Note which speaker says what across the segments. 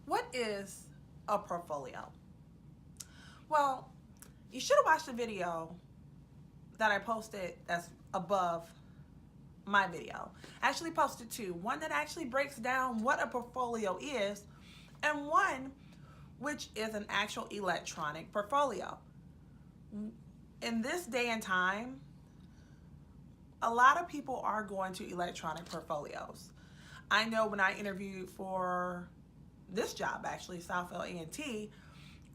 Speaker 1: What is a portfolio? Well, you should have watched the video that I posted that's above my video. I actually posted two. One that actually breaks down what a portfolio is, and one which is an actual electronic portfolio. In this day and time, a lot of people are going to electronic portfolios. I know when I interviewed for this job, actually, Southfield A&T,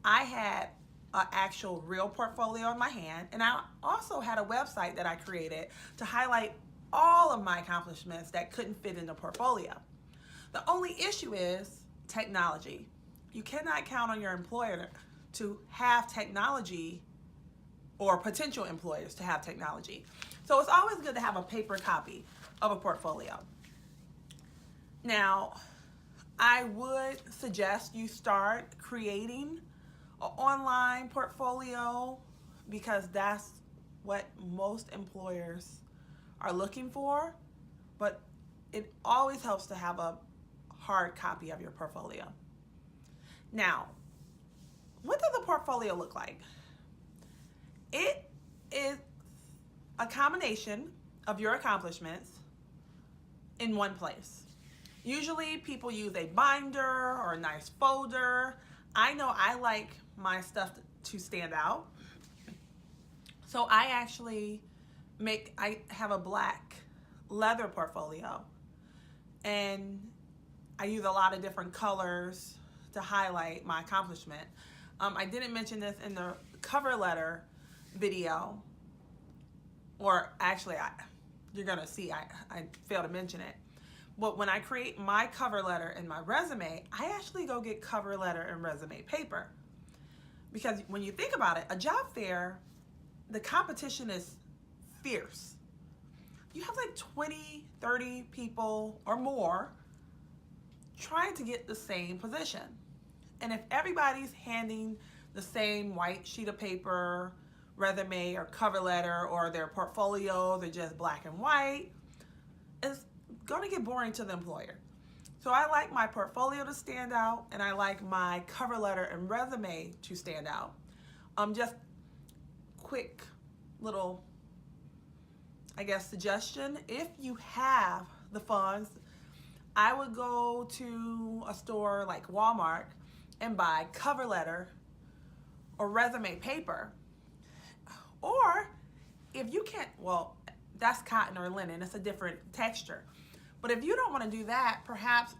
Speaker 1: I had an actual real portfolio in my hand, and I also had a website that I created to highlight all of my accomplishments that couldn't fit in the portfolio. The only issue is technology. You cannot count on your employer to have technology, or potential employers to have technology. So it's always good to have a paper copy of a portfolio. Now, I would suggest you start creating an online portfolio, because that's what most employers are looking for, but it always helps to have a hard copy of your portfolio. Now, what does a portfolio look like? It is a combination of your accomplishments in one place. Usually people use a binder or a nice folder. I know I like my stuff to stand out. So I have a black leather portfolio, and I use a lot of different colors to highlight my accomplishment. I didn't mention this in the cover letter video, or actually you're gonna see I failed to mention it. But when I create my cover letter and my resume, I actually go get cover letter and resume paper. Because when you think about it, a job fair, the competition is fierce. You have like 20, 30 people or more trying to get the same position. And if everybody's handing the same white sheet of paper, resume or cover letter, or their portfolios are just black and white, it's going to get boring to the employer. So I like my portfolio to stand out, and I like my cover letter and resume to stand out. Just quick little, I guess, suggestion. If you have the funds, I would go to a store like Walmart and buy cover letter or resume paper. Or if you can't, well, that's cotton or linen, it's a different texture. But if you don't want to do that, perhaps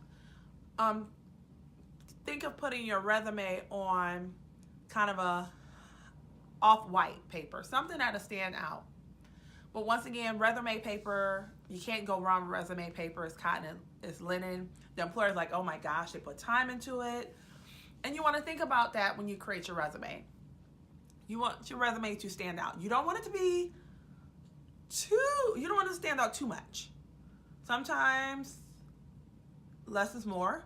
Speaker 1: think of putting your resume on kind of a off-white paper, something that'll stand out. But once again, resume paper, you can't go wrong with resume paper. It's cotton, it's linen. The employer's like, oh my gosh, they put time into it. And you want to think about that when you create your resume. You want your resume to stand out. You don't want it to be you don't want it to stand out too much. Sometimes less is more,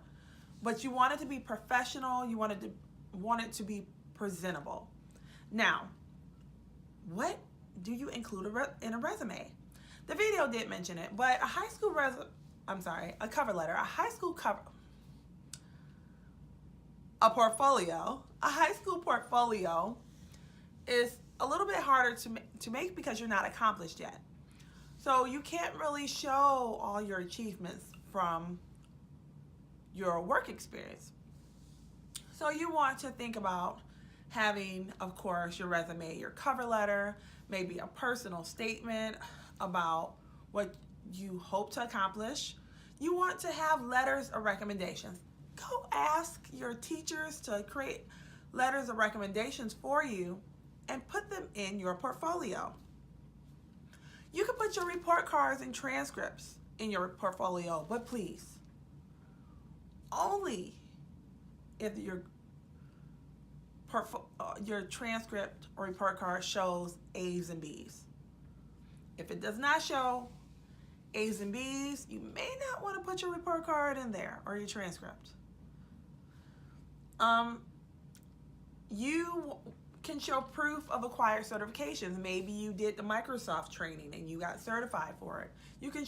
Speaker 1: but you want it to be professional. You want it to be presentable. Now, what do you include in a resume? The video did mention it, but a cover letter, a portfolio, a high school portfolio is a little bit harder to make because you're not accomplished yet. So you can't really show all your achievements from your work experience. So you want to think about having, of course, your resume, your cover letter, maybe a personal statement about what you hope to accomplish. You want to have letters of recommendations. Go ask your teachers to create letters of recommendations for you and put them in your portfolio. You can put your report cards and transcripts in your portfolio, but please, only if your transcript or report card shows A's and B's. If it does not show A's and B's, you may not want to put your report card in there or your transcript. You can show proof of acquired certifications. Maybe you did the Microsoft training and you got certified for it. You can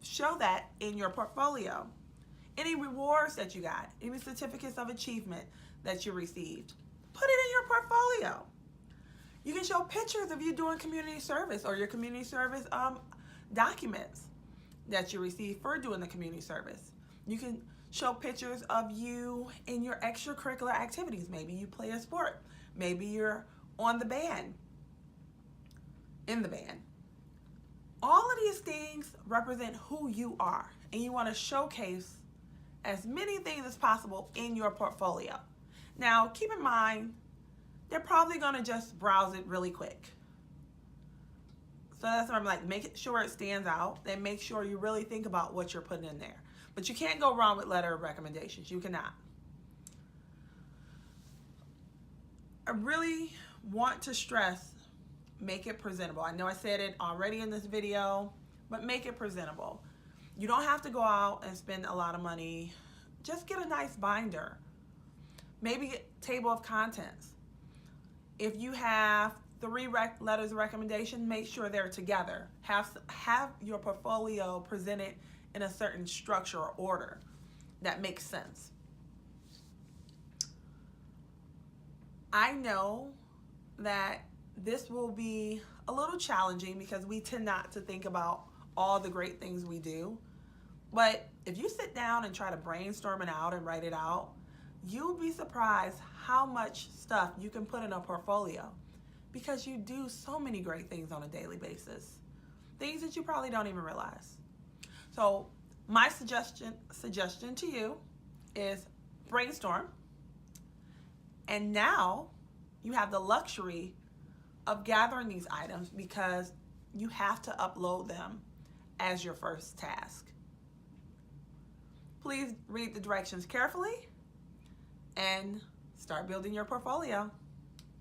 Speaker 1: show that in your portfolio. any rewards that you got, any certificates of achievement that you received. Put it in your portfolio. You can show pictures of you doing community service or your community service documents that you receive for doing the community service. You can show pictures of you in your extracurricular activities. Maybe you play a sport. Maybe you're on the band, in the band. All of these things represent who you are, and you want to showcase as many things as possible in your portfolio. Now, keep in mind, they're probably going to just browse it really quick. So that's why I'm like, make sure it stands out, and make sure you really think about what you're putting in there. But you can't go wrong with letter of recommendations. You cannot. I really want to stress, make it presentable. I know I said it already in this video, but make it presentable. You don't have to go out and spend a lot of money. Just get a nice binder. Maybe get a table of contents. If you have 3 letters of recommendation, make sure they're together. Have your portfolio presented in a certain structure or order that makes sense. I know that this will be a little challenging because we tend not to think about all the great things we do. But if you sit down and try to brainstorm it out and write it out, you'll be surprised how much stuff you can put in a portfolio, because you do so many great things on a daily basis, things that you probably don't even realize. So my suggestion to you is brainstorm. And now you have the luxury of gathering these items because you have to upload them as your first task. Please read the directions carefully and start building your portfolio.